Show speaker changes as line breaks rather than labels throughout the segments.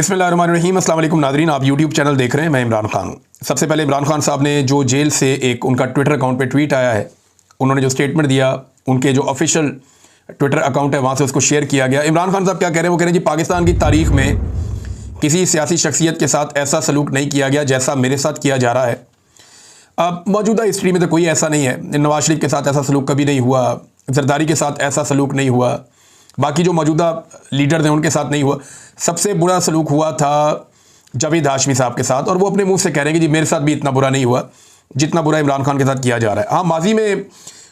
बिस्मिल्लाहिर्रहमानिर्रहीम। अस्सलाम वालेकुम नाज़रीन, आप यूट्यूब चैनल देख रहे हैं। मैं इमरान खान हूँ। सबसे पहले इमरान खान साहब ने जो जेल से एक उनका ट्विटर अकाउंट पे ट्वीट आया है, उन्होंने जो स्टेटमेंट दिया, उनके जो ऑफिशियल ट्विटर अकाउंट है वहाँ से उसको शेयर किया गया। इमरान खान साहब क्या कह रहे हैं? वो कह रहे हैं जी, पाकिस्तान की तारीख में किसी सियासी शख्सियत के साथ ऐसा सलूक नहीं किया गया जैसा मेरे साथ किया जा रहा है। अब मौजूदा हिस्ट्री में तो कोई ऐसा नहीं है। नवाज शरीफ के साथ ऐसा सलूक कभी नहीं हुआ, जरदारी के साथ ऐसा सलूक नहीं हुआ, बाकी जो मौजूदा लीडर हैं उनके साथ नहीं हुआ। सबसे बुरा सलूक हुआ था जावेद हाशमी साहब के साथ, और वो अपने मुंह से कह रहे हैं कि जी मेरे साथ भी इतना बुरा नहीं हुआ जितना बुरा इमरान खान के साथ किया जा रहा है। हाँ, माजी में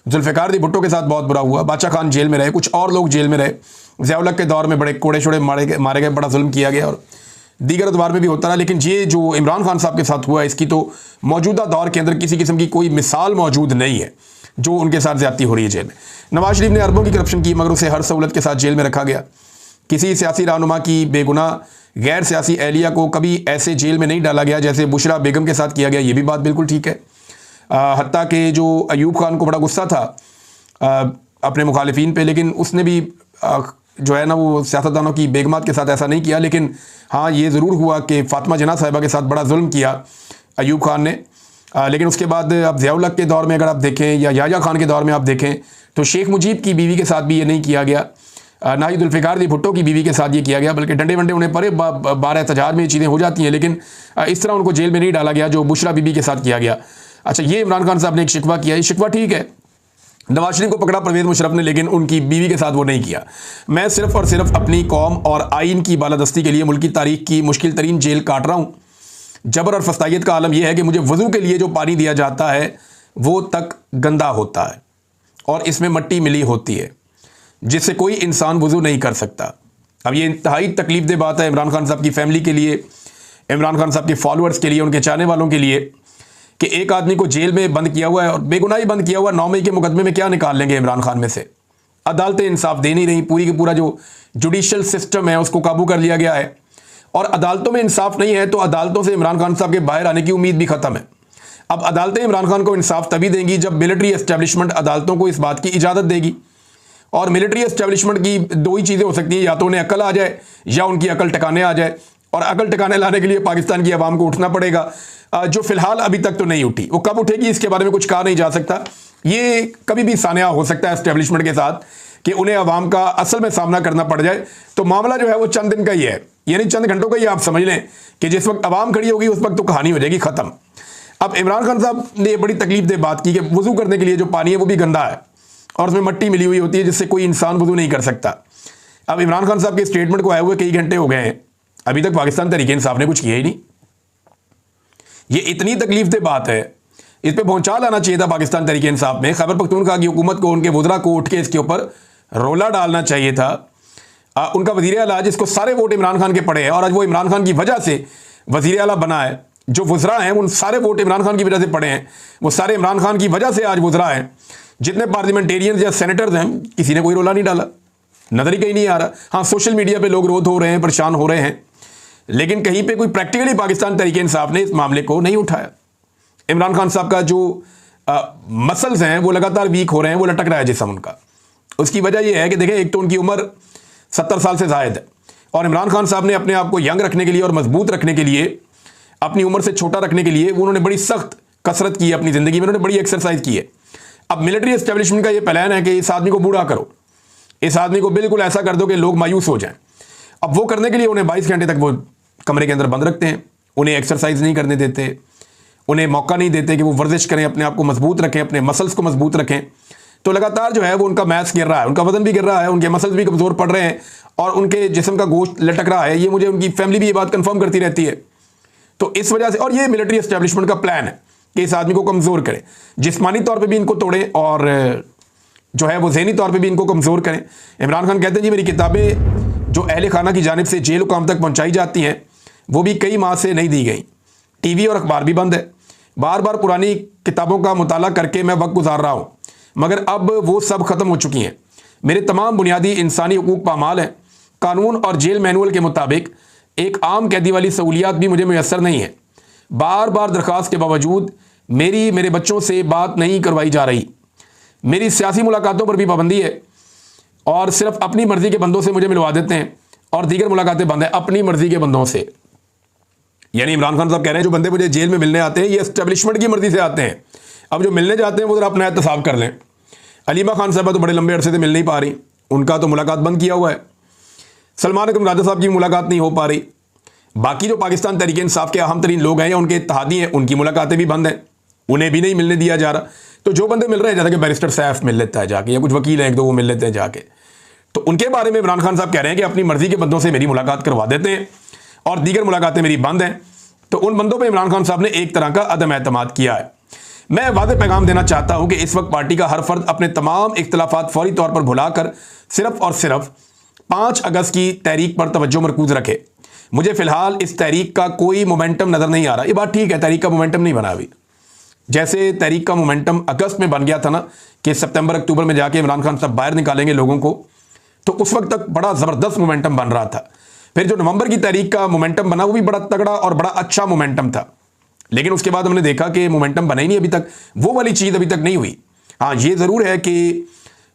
जुल्फ़िकार दी भुट्टो के साथ बहुत बुरा हुआ, बादशाह खान जेल में रहे, कुछ और लोग जेल में रहे, ज़िया-उल-हक़ के दौर में बड़े कोड़े शोड़े मारे गए, बड़ा जुल्म किया गया, और दीगर अदवार में भी होता रहा। लेकिन ये जो इमरान खान साहब के साथ हुआ, इसकी तो मौजूदा दौर के अंदर किसी किस्म की कोई मिसाल मौजूद नहीं है जो उनके साथ ज़्यादती हो रही है जेल में। नवाज शरीफ ने अरबों की करप्शन की, मगर उसे हर सहूलत के साथ जेल में रखा गया। किसी सियासी रहनुमा की बेगुनाह गैर सियासी एहलिया को कभी ऐसे जेल में नहीं डाला गया जैसे बुशरा बेगम के साथ किया गया। ये भी बात बिल्कुल ठीक है। हत्ता कि जो अयूब खान को बड़ा गुस्सा था अपने मुखालिफिन पे, लेकिन उसने भी जो है ना वो सियासतदानों की बेगमात के साथ ऐसा नहीं किया। लेकिन हाँ, ये ज़रूर हुआ कि फ़ातिमा जना साहिबा के साथ बड़ा जुल्म किया अयूब खान ने। लेकिन उसके बाद अब ज़िया-उल-हक़ के दौर में अगर आप देखें या याह्या खान के दौर में आप देखें तो शेख मुजीब की बीवी के साथ भी ये नहीं किया गया, ना ही जुल्फ़िकार दी भुट्टो की बीवी के साथ ये किया गया, बल्कि डंडे वंडे उन्हें परे बार एहतजाज में ये चीज़ें हो जाती हैं। लेकिन इस तरह उनको जेल में नहीं डाला गया जो बुशरा बीबी के साथ किया गया। अच्छा, ये इमरान खान साहब ने एक शिकवा किया, ये शिकवा ठीक है। नवाज शरीफ को पकड़ा परवेज़ मुशर्रफ ने, लेकिन उनकी बीवी के साथ वो नहीं किया। मैं सिर्फ़ और सिर्फ अपनी कौम और आइन की बालादस्ती के लिए मुल्क की तारीख की मुश्किल तरीन जेल काट रहा हूँ। जबर और फस्तायत का आलम यह है कि मुझे वज़ू के लिए जो पानी दिया जाता है वो तक गंदा होता है और इसमें मट्टी मिली होती है जिससे कोई इंसान वज़ू नहीं कर सकता। अब ये इंतहाई तकलीफ़देह बात है इमरान खान साहब की फैमिली के लिए, इमरान खान साहब के फॉलोअर्स के लिए, उनके चाहने वालों के लिए, कि एक आदमी को जेल में बंद किया हुआ है और बेगुनाही बंद किया हुआ। 9 मई के मुकदमे में क्या निकाल लेंगे इमरान खान में से? अदालतें इंसाफ दे नहीं रही, पूरी की पूरा जो जुडिशल सिस्टम है उसको काबू कर लिया गया है, और अदालतों में इंसाफ नहीं है तो अदालतों से इमरान खान साहब के बाहर आने की उम्मीद भी ख़त्म है। अब अदालतें इमरान खान को इंसाफ तभी देंगी जब मिलिट्री एस्टेब्लिशमेंट अदालतों को इस बात की इजाज़त देगी। और मिलिट्री एस्टेब्लिशमेंट की दो ही चीज़ें हो सकती हैं, या तो उन्हें अकल आ जाए या उनकी अकल टिकाने आ जाए, और अकल टिकाने लाने के लिए पाकिस्तान की आवाम को उठना पड़ेगा, जो फिलहाल अभी तक तो नहीं उठी। वो कब उठेगी इसके बारे में कुछ कहा नहीं जा सकता। ये कभी भी सानिया हो सकता है एस्टेब्लिशमेंट के साथ कि उन्हें आवाम का असल में सामना करना पड़ जाए। तो मामला जो है वो चंद दिन का ही है, यानी चंद घंटों का ही आप समझ लें कि जिस वक्त आवाम खड़ी होगी उस वक्त तो कहानी हो जाएगी ख़त्म। अब इमरान खान साहब ने बड़ी तकलीफदेह बात की कि वज़ू करने के लिए जो पानी है वो भी गंदा है और उसमें मट्टी मिली हुई होती है जिससे कोई इंसान वज़ू नहीं कर सकता। अब इमरान खान साहब के स्टेटमेंट को आए हुए कई घंटे हो गए हैं, अभी तक पाकिस्तान तहरीक इंसाफ ने कुछ किया ही नहीं। ये इतनी तकलीफदेह बात है, इस पर पहुंचा लाना चाहिए था पाकिस्तान तहरीक इंसाफ में। खैबर पख्तूनख्वा की हुकूमत को, उनके वज़रा को उठ के इसके ऊपर रोला डालना चाहिए था। उनका वज़ीर आला जिसको सारे वोट इमरान खान के पड़े हैं, और आज वो इमरान खान की वजह से वज़ीर आला बना है, जो वज़रा हैं उन सारे वोट इमरान खान की वजह से पड़े हैं, वो सारे इमरान खान की वजह से आज वज़रा हैं। जितने पार्लियामेंटेरियन या सेनेटर्स हैं, किसी ने कोई रोला नहीं डाला, नज़र ही कहीं नहीं आ रहा। हाँ, सोशल मीडिया पे लोग रोध हो रहे हैं, परेशान हो रहे हैं, लेकिन कहीं पे कोई प्रैक्टिकली पाकिस्तान तहरीक इंसाफ ने इस मामले को नहीं उठाया। इमरान खान साहब का जो मसल्स हैं वो लगातार वीक हो रहे हैं, वो लटक रहा है जिस्म उनका। उसकी वजह यह है कि देखें, एक तो उनकी उम्र 70 साल से ज़ायद है, और इमरान खान साहब ने अपने आप को यंग रखने के लिए और मजबूत रखने के लिए, अपनी उम्र से छोटा रखने के लिए उन्होंने बड़ी सख्त कसरत की है अपनी ज़िंदगी में, उन्होंने बड़ी एक्सरसाइज की है। अब मिलिट्री एस्टेब्लिशमेंट का ये प्लान है कि इस आदमी को बूढ़ा करो, इस आदमी को बिल्कुल ऐसा कर दो कि लोग मायूस हो जाएं। अब वो करने के लिए उन्हें 22 घंटे तक वो कमरे के अंदर बंद रखते हैं, उन्हें एक्सरसाइज नहीं करने देते, उन्हें मौका नहीं देते कि वो वर्जिश करें, अपने आप को मजबूत रखें, अपने मसल्स को मजबूत रखें। तो लगातार जो है वो उनका मैस गिर रहा है, उनका वजन भी गिर रहा है, उनके मसल्स भी कमज़ोर पड़ रहे हैं और उनके जिस्म का गोश्त लटक रहा है। ये मुझे उनकी फैमिली भी ये बात कंफर्म करती रहती है। तो इस वजह से, और ये मिलिट्री एस्टेब्लिशमेंट का प्लान है कि इस आदमी को कमज़ोर करें, जिस्मानी तौर पर भी इनको तोड़ें और जो है वो ज़हनी तौर पर भी इनको कमज़ोर करें। इमरान खान कहते हैं जी मेरी किताबें जो अहले खाना की जानिब से जेल हुकाम तक पहुँचाई जाती हैं वो भी कई माह से नहीं दी गई, टीवी और अखबार भी बंद है, बार बार पुरानी किताबों का मुताला करके मैं वक्त गुजार रहा हूँ, मगर अब वो सब ख़त्म हो चुकी हैं। मेरे तमाम बुनियादी इंसानी हुकूक पामाल हैं। कानून और जेल मैनुअल के मुताबिक एक आम कैदी वाली सहूलियात भी मुझे मैसर नहीं है। बार बार दरख्वास्त के बावजूद मेरे बच्चों से बात नहीं करवाई जा रही। मेरी सियासी मुलाकातों पर भी पाबंदी है और सिर्फ अपनी मर्ज़ी के बंदों से मुझे मिलवा देते हैं और दीगर मुलाकातें बंद हैं अपनी मर्जी के बंदों से। यानी इमरान खान साहब कह रहे हैं जो बंदे मुझे जेल में मिलने आते हैं ये एस्टेब्लिशमेंट की मर्जी से आते हैं, अब जो मिलने जाते हैं वो जरा अपना एहतसाब कर लें। अलीमा खान साहब तो बड़े लंबे अरसे से मिल नहीं पा रही, उनका तो मुलाकात बंद किया हुआ है। सलमान अकरम राजा साहब की मुलाकात नहीं हो पा रही। बाकी जो पाकिस्तान तहरीक इंसाफ के अहम तरीन लोग हैं या उनके इत्तेहादी हैं उनकी मुलाकातें भी बंद हैं, उन्हें भी नहीं मिलने दिया जा रहा। तो जो बंदे मिल रहे हैं जैसे कि बैरिस्टर सैफ मिल लेता है जाके, या कुछ वकील हैं एक दो वो मिल लेते हैं जाके, तो उनके बारे में इमरान खान साहब कह रहे हैं कि अपनी मर्जी के बंदों से मेरी मुलाकात करवा देते हैं और दीगर मुलाकातें मेरी बंद हैं। तो उन बंदों पर इमरान खान साहब ने एक तरह का अदम एतमाद किया है। मैं वादे पैगाम देना चाहता हूं कि इस वक्त पार्टी का हर फर्द अपने तमाम इख्तलाफात फौरी तौर पर भुलाकर सिर्फ और सिर्फ 5 अगस्त की तहरीक पर तवज्जो मरकूज रखे। मुझे फिलहाल इस तहरीक का कोई मोमेंटम नजर नहीं आ रहा। ये बात ठीक है, तहरीक का मोमेंटम नहीं बना अभी। जैसे तहरीक का मोमेंटम अगस्त में बन गया था ना कि सितंबर अक्टूबर में जाके इमरान खान साहब बाहर निकालेंगे लोगों को, तो उस वक्त तक बड़ा ज़बरदस्त मोमेंटम बन रहा था। फिर जो नवंबर की तहरीक का मोमेंटम बना वो भी बड़ा तगड़ा और बड़ा अच्छा मोमेंटम था, लेकिन उसके बाद हमने देखा कि मोमेंटम बना ही नहीं अभी तक, वो वाली चीज़ अभी तक नहीं हुई। हाँ, ये ज़रूर है कि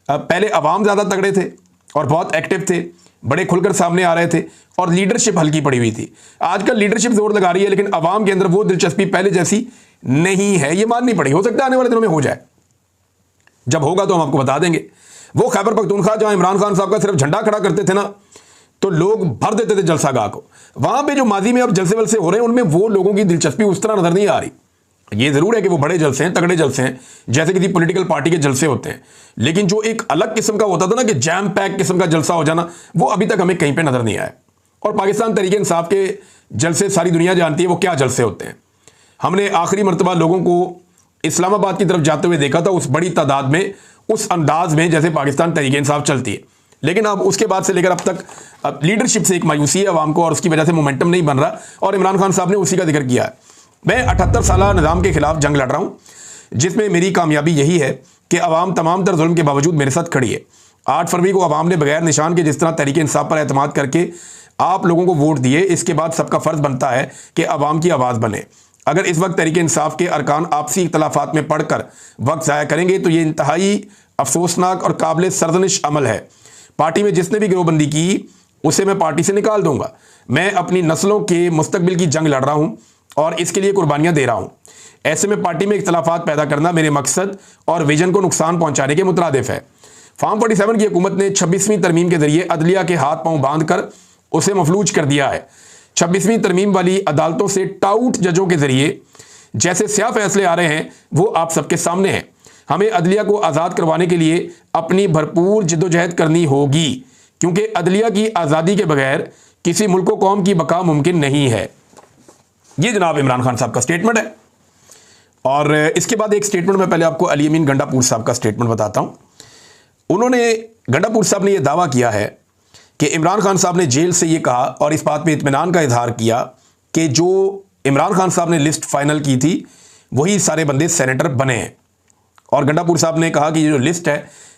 पहले अवाम ज़्यादा तगड़े थे और बहुत एक्टिव थे, बड़े खुलकर सामने आ रहे थे और लीडरशिप हल्की पड़ी हुई थी। आजकल लीडरशिप जोर लगा रही है लेकिन अवाम के अंदर वो दिलचस्पी पहले जैसी नहीं है, ये माननी पड़ी। हो सकता है आने वाले दिनों में हो जाए, जब होगा तो हम आपको बता देंगे। वो खैबर पख्तूनख्वा जहां इमरान खान साहब का सिर्फ झंडा खड़ा करते थे ना तो लोग भर देते थे जलसागाह को, वहां पे जो माजी में अब जलसे वलसे हो रहे हैं उनमें वो लोगों की दिलचस्पी उस तरह नजर नहीं आ रही। ये जरूर है कि वो बड़े जलसे हैं, तगड़े जलसे हैं, जैसे किसी पॉलिटिकल पार्टी के जलसे होते हैं, लेकिन जो एक अलग किस्म का होता था ना कि जैम पैक किस्म का जलसा हो जाना, वो अभी तक हमें कहीं पे नजर नहीं आया। और पाकिस्तान तहरीक इंसाफ के जलसे सारी दुनिया जानती है वो क्या जलसे होते हैं। हमने आखिरी मरतबा लोगों को इस्लामाबाद की तरफ जाते हुए देखा था उस बड़ी तादाद में, उस अंदाज में जैसे पाकिस्तान तहरीक इंसाफ चलती है, लेकिन अब उसके बाद से लेकर अब तक लीडरशिप से एक मायूसी है अवाम को और उसकी वजह से मोमेंटम नहीं बन रहा। और इमरान खान साहब ने उसी का जिक्र किया है। मैं 78 साला निज़ाम के खिलाफ जंग लड़ रहा हूं जिसमें मेरी कामयाबी यही है कि अवाम तमाम तर जुल्म के बावजूद मेरे साथ खड़ी है। 8 फरवरी को अवाम ने बगैर निशान के जिस तरह तहरीक इंसाफ पर एतमाद करके आप लोगों को वोट दिए, इसके बाद सबका फ़र्ज बनता है कि अवाम की आवाज़ बने। अगर इस वक्त तहरीक इंसाफ के अरकान आपसी इख्तलाफात में पढ़कर वक्त ज़ाया करेंगे तो ये इंतहाई अफसोसनाक और काबिल सरजनिश अमल है। पार्टी में जिसने भी गिरोहबंदी की उसे मैं पार्टी से निकाल दूंगा। मैं अपनी नस्लों के मुस्तकबिल की जंग लड़ रहा हूं और इसके लिए कुर्बानियां दे रहा हूं। ऐसे में पार्टी में इख्तलाफात पैदा करना मेरे मकसद और विजन को नुकसान पहुंचाने के मुतरादिफ है। फार्म 47 की हुकूमत ने 26वीं तरमीम के जरिए अदलिया के हाथ पांव बांध कर उसे मफलूज कर दिया है। 26वीं तरमीम वाली अदालतों से टाउट जजों के जरिए जैसे स्याह फैसले आ रहे हैं वो आप सबके सामने हैं। हमें अदलिया को आज़ाद करवाने के लिए अपनी भरपूर जिद्दोजहद करनी होगी, क्योंकि अदलिया की आज़ादी के बगैर किसी मुल्क व कौम की बका मुमकिन नहीं है। ये जनाब इमरान खान साहब का स्टेटमेंट है। और इसके बाद एक स्टेटमेंट मैं पहले आपको अली अमीन गंडापुर साहब का स्टेटमेंट बताता हूं। उन्होंने, गंडापुर साहब ने यह दावा किया है कि इमरान खान साहब ने जेल से ये कहा और इस बात पे इत्मीनान का इजहार किया कि जो इमरान खान साहब ने लिस्ट फाइनल की थी वही सारे बंदे सेनेटर बने हैं। और गंडापुर साहब ने कहा कि ये जो लिस्ट है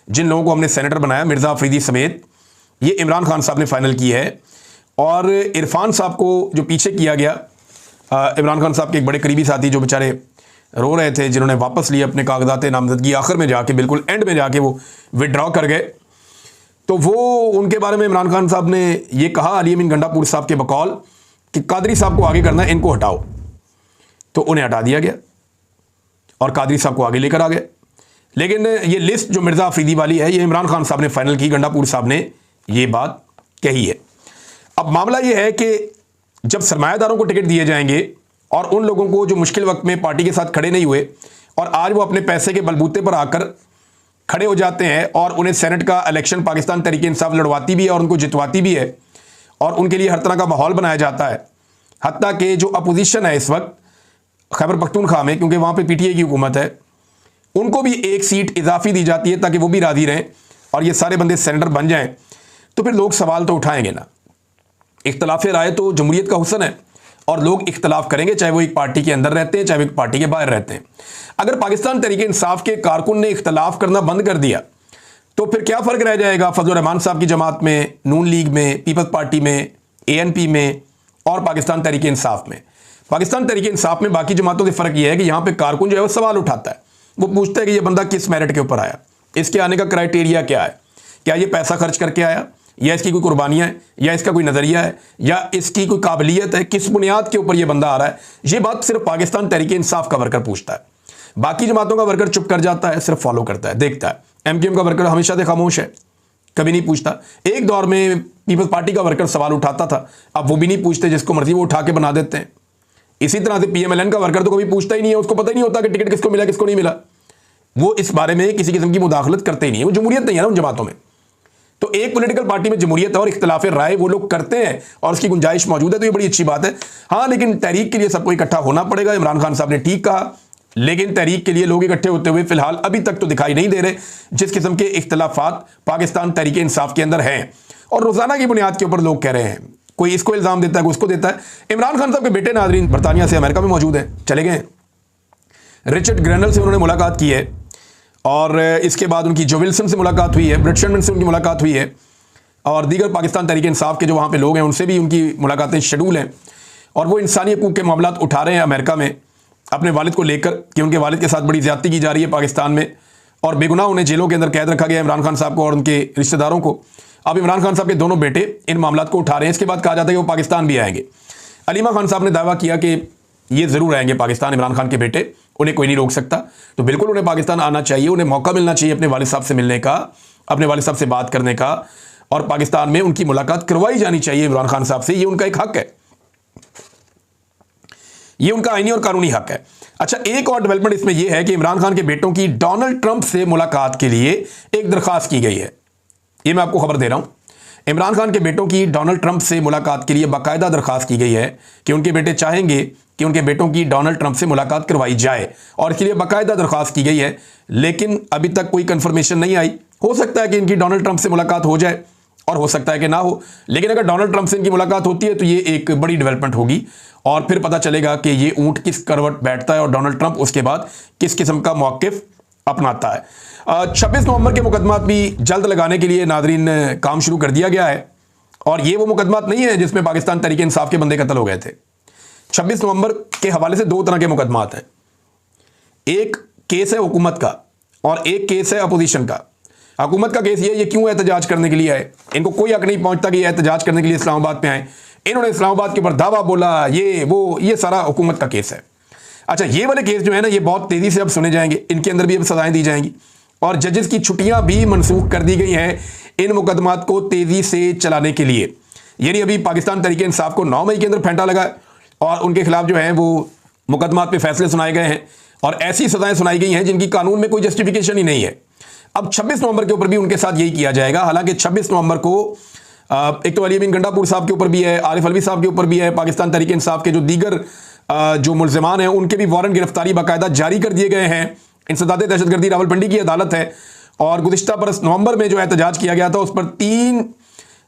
जिन लोगों को हमने सेनेटर बनाया, मिर्ज़ा अफरीदी समेत, ये इमरान खान साहब ने फाइनल की है। और इरफान साहब को जो पीछे किया गया, इमरान खान साहब के एक बड़े करीबी साथी जो बेचारे रो रहे थे, जिन्होंने वापस लिए अपने कागजात नामजदगी, आखिर में जाके बिल्कुल एंड में जाके वो विड्रॉ कर गए, तो वो उनके बारे में इमरान खान साहब ने ये कहा अली अमीन गंडापुर साहब के बकौल कि कादरी साहब को आगे करना है, इनको हटाओ। तो उन्हें हटा दिया गया और कादरी साहब को आगे लेकर आ गए। लेकिन ये लिस्ट जो मिर्ज़ा अफरीदी वाली है ये इमरान खान साहब ने फाइनल की, गंडापुर साहब ने ये बात कही है। अब मामला ये है कि जब सरमायादारों को टिकट दिए जाएंगे और उन लोगों को जो मुश्किल वक्त में पार्टी के साथ खड़े नहीं हुए और आज वो अपने पैसे के बलबूते पर आकर खड़े हो जाते हैं और उन्हें सेनेट का इलेक्शन पाकिस्तान तहरीक इंसाफ लड़वाती भी है और उनको जितवाती भी है और उनके लिए हर तरह का माहौल बनाया जाता है। हत्ता कि जो अपोजिशन है इस वक्त खैबर पख्तूनख्वा में, क्योंकि वहाँ पे पीटीआई की हुकूमत है, उनको भी एक सीट इजाफी दी जाती है ताकि वो भी राजी रहें और ये सारे बंदे सेनेटर बन जाएं। तो फिर लोग सवाल तो उठाएंगे ना। इख्तलाफ राय तो जमहूरियत का हुस्न है और लोग इख्तलाफ करेंगे, चाहे वो एक पार्टी के अंदर रहते हैं चाहे वो एक पार्टी के बाहर रहते हैं। अगर पाकिस्तान तहरीक इंसाफ के कारकुन ने इख्तलाफ करना बंद कर दिया तो फिर क्या फ़र्क रह जाएगा फजल रहमान साहब की जमात में, नून लीग में, पीपल्स पार्टी में, एएनपी में और पाकिस्तान तहरीक इंसाफ में। पाकिस्तान तहरीक इंसाफ में बाकी जमातों से फ़र्क यह है कि यहाँ पे कारकुन जो है वो सवाल उठाता है, वो पूछता है कि ये बंदा किस मेरिट के ऊपर आया, इसके आने का क्राइटेरिया क्या है, क्या ये पैसा खर्च करके आया, या इसकी कोई कुर्बानियां हैं, या इसका कोई नज़रिया है, या इसकी कोई काबिलियत है, किस बुनियाद के ऊपर ये बंदा आ रहा है, ये बात सिर्फ पाकिस्तान तहरीक इंसाफ का वर्कर पूछता है। बाकी जमातों का वर्कर चुप कर जाता है, सिर्फ फॉलो करता है, देखता है। एमक्यूएम का वर्कर हमेशा से खामोश है, कभी नहीं पूछता। एक दौर में पीपल्स पार्टी का वर्कर सवाल उठाता था, अब वो भी नहीं पूछते, जिसको मर्जी वो उठा के बना देते हैं। इसी तरह से पीएमएलएन का वर्कर तो कभी पूछता ही नहीं है, उसको पता ही नहीं होता कि टिकट किसको मिला किसको नहीं मिला। वो इस बारे में किसी किस्म की मुदाखलत करते ही नहीं है, वो जमहूरियत नहीं है ना उन जमातों में। तो एक पॉलिटिकल पार्टी में जमहूरियत है और इख्तिलाफ राय वो लोग करते हैं और उसकी गुंजाइश मौजूद है, तो ये बड़ी अच्छी बात है। हाँ, लेकिन तहरीक के लिए सबको इकट्ठा होना पड़ेगा। इमरान खान साहब ने ठीक कहा, लेकिन तहरीक के लिए लोग इकट्ठे होते हुए फिलहाल अभी तक तो दिखाई नहीं दे रहे, जिस किस्म के इख्तिलाफात पाकिस्तान तहरीक इंसाफ के अंदर हैं और रोजाना की बुनियाद के ऊपर लोग कह रहे हैं। कोई इसको इल्जाम देता है, कोई उसको देता है। इमरान खान साहब के बेटे नाजरीन बरतानिया से अमेरिका में मौजूद हैं, चले गए। रिचर्ड ग्रेनल से उन्होंने मुलाकात की है और इसके बाद उनकी जो विल्सन से मुलाकात हुई है, ब्रिट शेरमैन से उनकी मुलाकात हुई है और दीगर पाकिस्तान तहरीक इंसाफ के जो वहाँ पे लोग हैं उनसे भी उनकी मुलाकातें शेड्यूल हैं। और वो इंसानी हकूक़ के मामला उठा रहे हैं अमेरिका में अपने वालिद को लेकर कि उनके वालिद के साथ बड़ी ज़्यादती की जा रही है पाकिस्तान में और बेगुनाह उन्हें जेलों के अंदर कैद रखा गया इमरान खान साहब को और उनके रिश्तेदारों को। अब इमरान खान साहब के दोनों बेटे इन मामला को उठा रहे हैं। इसके बाद कहा जाता है कि वो पाकिस्तान भी आएंगे। अलीमा खान साहब ने दावा किया कि ये ज़रूर आएंगे पाकिस्तान, इमरान खान के बेटे, उन्हें कोई नहीं रोक सकता। तो बिल्कुल उन्हें पाकिस्तान आना चाहिए, उन्हें मौका मिलना चाहिए अपने वालिद साहब से मिलने का, अपने वालिद साहब से बात करने का और पाकिस्तान में उनकी मुलाकात करवाई जानी चाहिए इमरान खान साहब से। ये उनका एक हक है, ये उनका आईनी और कानूनी हक है। अच्छा, एक और डेवलपमेंट इसमें यह है कि इमरान खान के बेटों की डोनाल्ड ट्रंप से मुलाकात के लिए एक दरखास्त की गई है। ये मैं आपको खबर दे रहा हूं। इमरान खान के बेटों की डोनाल्ड ट्रंप से मुलाकात के लिए बाकायदा दरखास्त की गई है कि उनके बेटे चाहेंगे कि उनके बेटों की डोनाल्ड ट्रंप से मुलाकात करवाई जाए और इसके लिए बाकायदा दरखास्त की गई है, लेकिन अभी तक कोई कंफर्मेशन नहीं आई। हो सकता है कि इनकी डोनाल्ड ट्रंप से मुलाकात हो जाए और हो सकता है कि ना हो, लेकिन अगर डोनाल्ड ट्रंप से इनकी मुलाकात होती है तो ये एक बड़ी डेवलपमेंट होगी और फिर पता चलेगा कि ये ऊंट किस करवट बैठता है और डोनाल्ड ट्रंप उसके बाद किस किस्म का मौक़िफ़ अपनाता है। 26 नवंबर के मुकदमात भी जल्द लगाने के लिए नाजरीन काम शुरू कर दिया गया है और ये वो मुकदमात नहीं है जिसमें पाकिस्तान तहरीक इंसाफ के बंदे कत्ल हो गए थे। 26 नवंबर के हवाले से दो तरह के मुकदमात हैं। एक केस है हुकूमत का और एक केस है अपोजिशन का। हुकूमत का केस ये क्यों एहतजाज करने के लिए आए, इनको कोई हक नहीं पहुंचता कि ये एहतजाज करने के लिए इस्लामाबाद पे आए। इन्होंने इस्लामाबाद के ऊपर दावा बोला, ये सारा हुकूमत का केस है। अच्छा, ये वाले केस जो है ना, ये बहुत तेज़ी से अब सुने जाएंगे, इनके अंदर भी अब सजाएं दी जाएंगी और जजेस की छुट्टियां भी मनसूख कर दी गई हैं इन मुकदमात को तेज़ी से चलाने के लिए। यानी अभी पाकिस्तान तहरीक इंसाफ को 9 मई के अंदर फेंटा लगा और उनके खिलाफ जो है वो मुकदमात पे फैसले सुनाए गए हैं और ऐसी सजाएं सुनाई गई हैं जिनकी कानून में कोई जस्टिफिकेशन ही नहीं है। अब 26 नवंबर के ऊपर भी उनके साथ यही किया जाएगा। हालांकि 26 नवंबर को एक तो अली अमीन गंडापुर साहब के ऊपर भी है, आरिफ अलवी साहब के ऊपर भी है, पाकिस्तान तहरीक इंसाफ के जो दीगर जो मुल्ज़िमान हैं उनके भी वारंट गिरफ्तारी बाकायदा जारी कर दिए गए हैं। इंसदाद दहशतगर्दी रावलपिंडी की अदालत है और गुज़िश्ता बरस नवंबर में जो एहतजाज किया गया था उस पर 3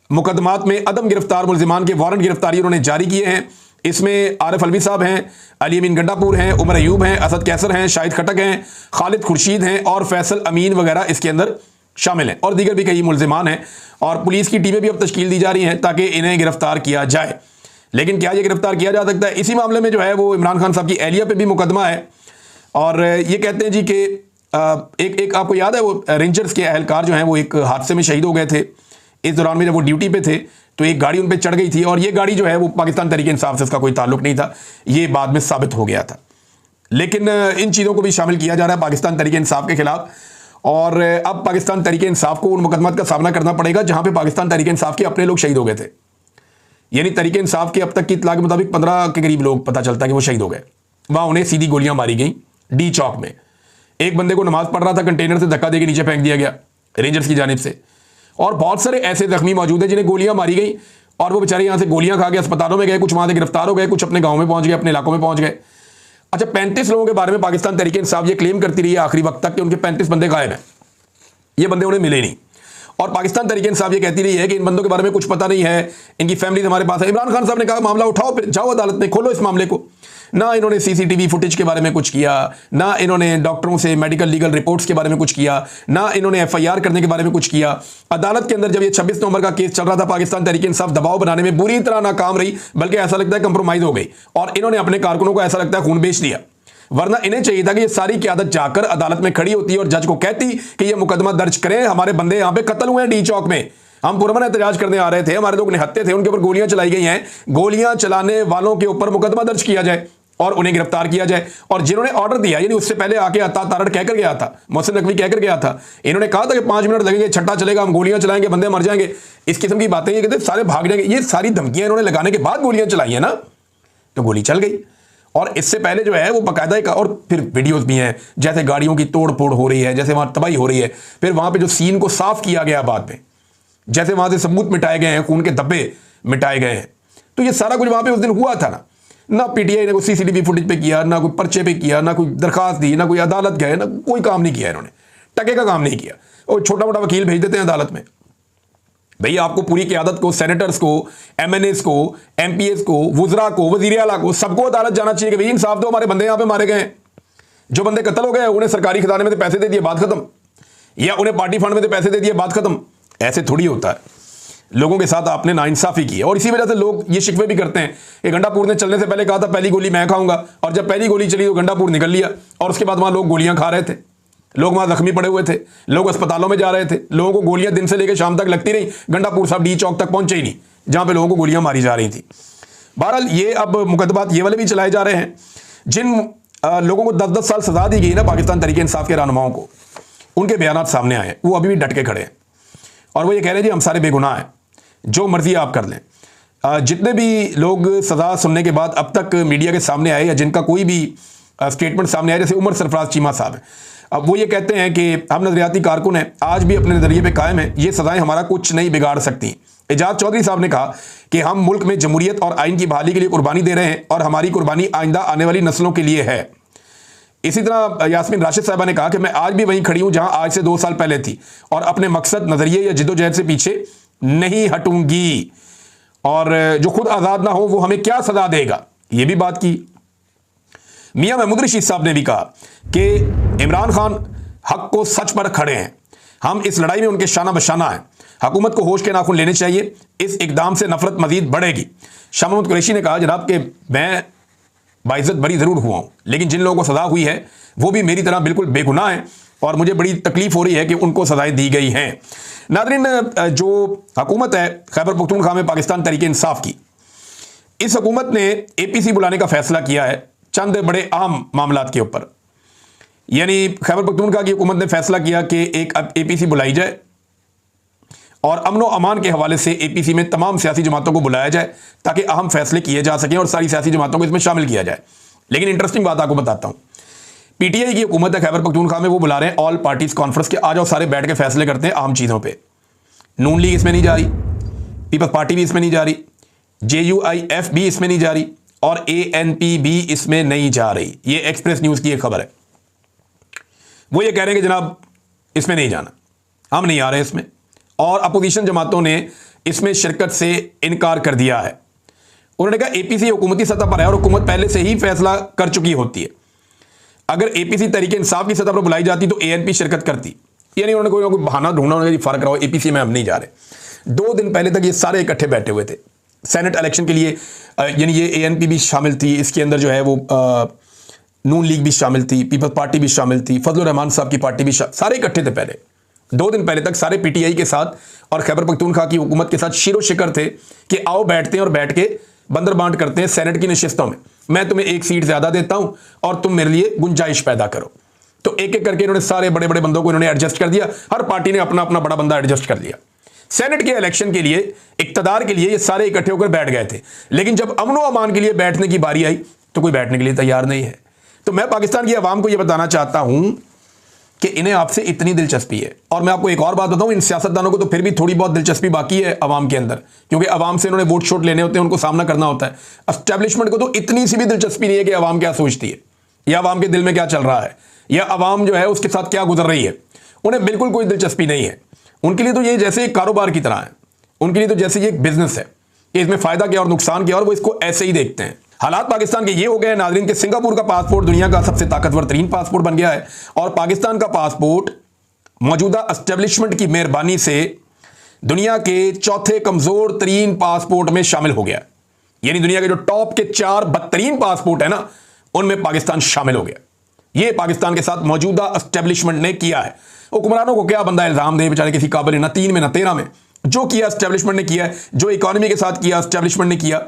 मुकदमात में अदम गिरफ्तार मुल्ज़िमान के वारंट गिरफ्तारी उन्होंने जारी किए हैं। इसमें आरिफ अलवी साहब हैं, अली अमीन गंडापुर हैं, उमर अयूब हैं, असद कैसर हैं, शाहिद खटक हैं, खालिद खुर्शीद हैं और फैसल अमीन वगैरह इसके अंदर शामिल हैं और दीगर भी कई मुल्ज़िमान हैं और पुलिस की टीमें भी अब तश्कील दी जा रही हैं ताकि इन्हें गिरफ्तार किया जाए। लेकिन क्या ये गिरफ्तार किया जा सकता है? इसी मामले में जो है वो इमरान खान साहब की एहलिया पे भी मुकदमा है और ये कहते हैं जी कि एक आपको याद है वो रेंजर्स के अहलकार जो हैं वो एक हादसे में शहीद हो गए थे। इस दौरान में जब वो ड्यूटी पे थे तो एक गाड़ी उन पर चढ़ गई थी और ये गाड़ी जो है वो पाकिस्तान तहरीक इंसाफ से इसका कोई ताल्लुक नहीं था, ये बाद में साबित हो गया था। लेकिन इन चीज़ों को भी शामिल किया जा रहा है पाकिस्तान तहरीक इंसाफ के खिलाफ और अब पाकिस्तान तहरीक इंसाफ को उन मुकदमात का सामना करना पड़ेगा जहां पे पाकिस्तान तहरीक इंसाफ के अपने लोग शहीद हो गए थे। यानी तहरीक इंसाफ के अब तक की इत्तला के मुताबिक 15 के करीब लोग पता चलता है कि वो शहीद हो गए। वहां उन्हें सीधी गोलियां मारी गई डी चौक में। एक बंदे को नमाज पढ़ रहा था, कंटेनर से धक्का देके नीचे फेंक दिया गया रेंजर्स की जानिब से और बहुत सारे ऐसे जख्मी मौजूद हैं जिन्हें गोलियां मारी गई और वो बेचारे यहां से गोलियां खा के अस्पतालों में गए, कुछ वहां से गिरफ्तार हो गए, कुछ अपने गाँव में पहुंच गए, अपने इलाकों में पहुंच गए। अच्छा, 35 लोगों के बारे में पाकिस्तान तहरीक इंसाफ ये क्लेम करती रही है आखिरी वक्त तक कि उनके 35 बंदे गायब हैं, ये बंदे उन्हें मिले नहीं। और पाकिस्तान तहरीक इंसाफ ये कहती रही है कि इन बंदों के बारे में कुछ पता नहीं है, इनकी फैमिली हमारे पास है। इमरान खान साहब ने कहा मामला उठाओ, फिर जाओ अदालत में, खोलो इस मामले को। ना इन्होंने सीसीटीवी फुटेज के बारे में कुछ किया, ना इन्होंने डॉक्टरों से मेडिकल लीगल रिपोर्ट्स के बारे में कुछ किया, ना इन्होंने एफआईआर करने के बारे में कुछ किया। अदालत के अंदर जब ये 26 नवंबर का केस चल रहा था, पाकिस्तान तहरीक इंसाफ दबाव बनाने में बुरी तरह नाकाम रही, बल्कि ऐसा लगता है कंप्रोमाइज हो गई और इन्होंने अपने कारकुनों को ऐसा लगता है खून बेच दिया। वरना इन्हें चाहिए था कि ये सारी क़यादत जाकर अदालत में खड़ी होती और जज को कहती कि ये मुकदमा दर्ज करें, हमारे बंदे यहां पे कत्ल हुए हैं डी चौक में, हम पुरअमन एहतजाज करने आ रहे थे, हमारे लोग निहत्थे थे, उनके ऊपर गोलियां चलाई गई हैं, गोलियां चलाने वालों के ऊपर मुकदमा दर्ज किया जाए और उन्हें गिरफ्तार किया जाए। और जिन्होंने ऑर्डर दिया, यानी उससे पहले आके अता तारड़ कहकर गया था, मोहसिन नकवी कहकर गया था, इन्होंने कहा था कि 5 मिनट लगेंगे, छट्टा चलेगा, हम गोलियां चलाएंगे, बंदे मर जाएंगे, इस किस्म की बातें, ये कहते सारे भाग जाएंगे। ये सारी धमकियां इन्होंने लगाने के बाद गोलियां चलाई है ना, तो गोली चल गई। और इससे पहले जो है वो बाकायदा एक, और फिर वीडियोस भी हैं, जैसे गाड़ियों की तोड़ फोड़ हो रही है, जैसे वहां तबाही हो रही है, फिर वहां पे जो सीन को साफ किया गया बाद में, जैसे वहां से सबूत मिटाए गए हैं, खून के धब्बे मिटाए गए हैं। तो ये सारा कुछ वहां पे उस दिन हुआ था ना पीटीआई ने कोई सीसीटीवी फुटेज पे किया, ना कोई पर्चे पे किया, ना कोई दरखास्त दी, ना कोई अदालत गए, ना कोई काम नहीं किया इन्होंने, टके का काम नहीं किया। और छोटा मोटा वकील भेज देते हैं अदालत में। भाई आपको पूरी क़यादत को, सेनेटर्स को, एमएनएस को, एमपीएस को, वुज़रा को, वज़ीर आला को, सबको अदालत जाना चाहिए कि भाई इंसाफ दो, हमारे बंदे यहां पे मारे गए हैं, जो बंदे कत्ल हो गए उन्हें सरकारी खजाने में से पैसे दे दिए, बात खत्म, या उन्हें पार्टी फंड में से पैसे दे दिए, बात खत्म। ऐसे थोड़ी होता है, लोगों के साथ आपने नाइंसाफी की है। और इसी वजह से लोग ये शिकवे भी करते हैं कि गंडापुर ने चलने से पहले कहा था पहली गोली मैं खाऊंगा, और जब पहली गोली चली तो गंडापुर निकल लिया, और उसके बाद वहां लोग गोलियां खा रहे थे, लोग वहां जख्मी पड़े हुए थे, लोग अस्पतालों में जा रहे थे, लोगों को गोलियां दिन से लेकर शाम तक लगती रही, गंडापुर साहब डी चौक तक पहुंचे ही नहीं जहां पे लोगों को गोलियां मारी जा रही थी। बहरहाल ये अब मुकदमात ये वाले भी चलाए जा रहे हैं। जिन लोगों को 10-10 साल सजा दी गई ना पाकिस्तान तहरीक इंसाफ के रहनुमाओं को, उनके बयान सामने आए, वो अभी भी डट के खड़े हैं और वो ये कह रहे हैं जी हम सारे बेगुनाह हैं, जो मर्जी आप कर लें। जितने भी लोग सजा सुनने के बाद अब तक मीडिया के सामने आए या जिनका कोई भी स्टेटमेंट सामने आया, जैसे उमर सरफराज चीमा साहब हैं, अब वो ये कहते हैं कि हम नजरियाती कारकुन हैं, आज भी अपने नजरिए पे कायम हैं, ये सजाएं हमारा कुछ नहीं बिगाड़ सकती। एजाज चौधरी साहब ने कहा कि हम मुल्क में जमहूरियत और आइन की बहाली के लिए कुर्बानी दे रहे हैं और हमारी कुर्बानी आइंदा आने वाली नस्लों के लिए है। इसी तरह यास्मीन राशिद साहबा ने कहा कि मैं आज भी वहीं खड़ी हूं जहां आज से 2 साल पहले थी और अपने मकसद, नजरिए या जिद्दोजहद से पीछे नहीं हटूंगी, और जो खुद आजाद ना हो वो हमें क्या सजा देगा, ये भी बात की। मियां महमूद रशीद साहब ने भी कहा कि इमरान खान हक को सच पर खड़े हैं, हम इस लड़ाई में उनके शाना बशाना हैं, हुकूमत को होश के नाखून लेने चाहिए, इस इकदाम से नफरत मजीद बढ़ेगी। शाह महमूद कुरैशी ने कहा जनाब कि मैं बाइज्जत बरी जरूर हुआ हूं, लेकिन जिन लोगों को सजा हुई है वो भी मेरी तरह बिल्कुल बेगुनाह हैं और मुझे बड़ी तकलीफ हो रही है कि उनको सजाएं दी गई हैं। नादरीन, जो हुकूमत है खैबर पख्तूनख्वा में पाकिस्तान तहरीक इंसाफ की, इस हुकूमत ने एपीसी बुलाने का फैसला किया है चंद बड़े अहम मामलात के ऊपर। यानी खैबर पख्तूनख्वा की हुकूमत ने फैसला किया कि एक एपीसी बुलाई जाए और अमन व अमान के हवाले से एपीसी में तमाम सियासी जमातों को बुलाया जाए ताकि अहम फैसले किए जा सकें और सारी सियासी जमातों को इसमें शामिल किया जाए। लेकिन इंटरेस्टिंग बात आपको बताता हूं, पीटीआई की हुकूमत है खैबर पख्तूनख्वा में, वो बुला रहे हैं ऑल पार्टीज कॉन्फ्रेंस के, आ जाओ सारे बैठ के फैसले करते हैं अहम चीज़ों पे। नून लीग इसमें नहीं जा रही, पीपल्स पार्टी भी इसमें नहीं जा रही, JUIF भी इसमें नहीं जा रही और ANP भी इसमें नहीं जा रही। ये एक्सप्रेस न्यूज़ की एक खबर है। वो ये कह रहे हैं कि जनाब इसमें नहीं जाना, हम नहीं आ रहे इसमें, और अपोजिशन जमातों ने इसमें शिरकत से इनकार कर दिया है। उन्होंने कहा एपीसी हुकूमती सतह पर है और हुकूमत पहले से ही फैसला कर चुकी होती है। अगर एपीसी तहरीक इंसाफ की सतह पर बुलाई जाती तो ANP शिरकत करती, यानी उन्होंने कोई ना कोई बहाना ढूंढा, उन्होंने फर्क रहा एपीसी में हम नहीं जा रहे। 2 दिन पहले तक ये सारे इकट्ठे बैठे हुए थे सेनेट इलेक्शन के लिए, यानी ये ANP भी शामिल थी, इसके अंदर जो है वो नून लीग भी शामिल थी, पीपल्स पार्टी भी शामिल थी, फजलुर रहमान साहब की पार्टी भी सारे इकट्ठे थे पहले। 2 दिन पहले तक सारे पीटीआई के साथ और खैबर पख्तूनख्वा की हुकूमत के साथ शिरो शिकर थे कि आओ बैठते हैं और बैठ के बंदर बांट करते हैं सेनेट की नशिस्तों में, मैं तुम्हें 1 सीट ज्यादा देता हूं और तुम मेरे लिए गुंजाइश पैदा करो। तो एक एक करके इन्होंने सारे बड़े बड़े बंदों को इन्होंने एडजस्ट कर दिया, हर पार्टी ने अपना अपना बड़ा बंदा एडजस्ट कर लिया। सेनेट के इलेक्शन के लिए, इक्तदार के लिए ये सारे इकट्ठे होकर बैठ गए थे, लेकिन जब अमन व अमान के लिए बैठने की बारी आई तो कोई बैठने के लिए तैयार नहीं है। तो मैं पाकिस्तान की आवाम को यह बताना चाहता हूं कि इन्हें आपसे इतनी दिलचस्पी है। और मैं आपको एक और बात बताऊं, इन सियासतदानों को तो फिर भी थोड़ी बहुत दिलचस्पी बाकी है अवाम के अंदर, क्योंकि अवाम से इन्होंने वोट शोट लेने होते हैं, उनको सामना करना होता है। एस्टेब्लिशमेंट को तो इतनी सी भी दिलचस्पी नहीं है कि अवाम क्या सोचती है या अवाम के दिल में क्या चल रहा है या अवाम जो है उसके साथ क्या गुजर रही है, उन्हें बिल्कुल कोई दिलचस्पी नहीं है। उनके लिए तो ये जैसे एक कारोबार की तरह है, उनके लिए तो जैसे ये एक बिजनेस है कि इसमें फायदा क्या और नुकसान क्या, और वो इसको ऐसे ही देखते हैं। हालात पाकिस्तान के ये हो गए नाज़रीन कि सिंगापुर का पासपोर्ट दुनिया का सबसे ताकतवर तरीन पासपोर्ट बन गया है और पाकिस्तान का पासपोर्ट मौजूदा एस्टेब्लिशमेंट की मेहरबानी से दुनिया के चौथे कमजोर तरीन पासपोर्ट में शामिल हो गया। यानी दुनिया के जो टॉप के 4 बदतरीन पासपोर्ट है ना, उनमें पाकिस्तान शामिल हो गया। यह पाकिस्तान के साथ मौजूदा एस्टेब्लिशमेंट ने किया है। हुक्मरानों को क्या बंदा इल्जाम दे, बेचारे किसी काबिल ना 3 में ना 13 में, जो किया एस्टेब्लिशमेंट ने किया है, जो इकॉनमी के साथ किया एस्टेब्लिशमेंट ने किया,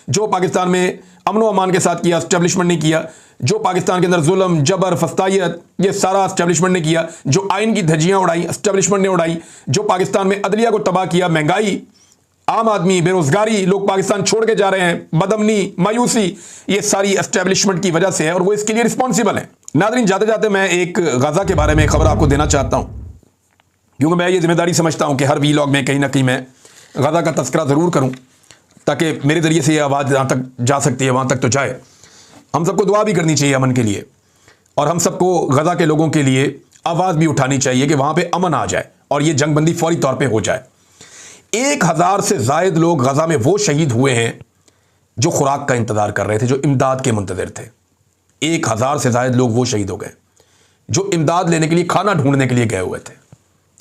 जो पाकिस्तान में अमन व अमान के साथ किया एस्टेब्लिशमेंट ने किया, जो पाकिस्तान के अंदर जुल्म जबर फस्तायत ये सारा एस्टेब्लिशमेंट ने किया, जो आइन की धज्जियां उड़ाई एस्टेब्लिशमेंट ने उड़ाई, जो पाकिस्तान में अदलिया को तबाह किया, महंगाई, आम आदमी, बेरोजगारी, लोग पाकिस्तान छोड़ के जा रहे हैं, बदअमनी, मायूसी, ये सारी एस्टेब्लिशमेंट की वजह से है और वो इसके लिए रिस्पॉन्सिबल है। नादरीन, जाते जाते मैं एक गजा के बारे में खबर आपको देना चाहता हूं, क्योंकि मैं ये जिम्मेदारी समझता हूं कि हर वीलॉग में कहीं ना कहीं मैं गजा का तस्करा ज़रूर करूं, ताकि मेरे ज़रिए से ये आवाज़ जहाँ तक जा सकती है वहाँ तक तो जाए। हम सबको दुआ भी करनी चाहिए अमन के लिए, और हम सबको गजा के लोगों के लिए आवाज़ भी उठानी चाहिए कि वहाँ पे अमन आ जाए और ये जंगबंदी फौरी तौर पे हो जाए। 1000 से ज़ायद लोग गजा में वो शहीद हुए हैं जो खुराक का इंतज़ार कर रहे थे, जो इमदाद के मुंतज़िर थे। 1000 से ज़ायद लोग वो शहीद हो गए जो इमदाद लेने के लिए, खाना ढूंढने के लिए गए हुए थे।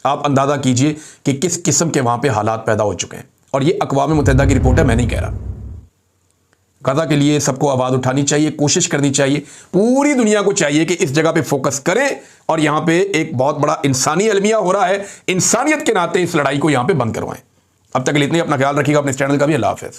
आप अंदाज़ा कीजिए कि किस किस्म के वहाँ पे हालात पैदा हो चुके हैं, और ये अक़वाम मुत्तहिदा की रिपोर्ट है, मैं नहीं कह रहा। गजा के लिए सबको आवाज़ उठानी चाहिए, कोशिश करनी चाहिए, पूरी दुनिया को चाहिए कि इस जगह पे फोकस करें और यहाँ पे एक बहुत बड़ा इंसानी अलमिया हो रहा है, इंसानियत के नाते इस लड़ाई को यहाँ पे बंद करवाएं। अब तक के लिए इतने, अपना ख्याल रखिएगा, अपने इस चैनल का भी। अल्लाह हाफ़िज़।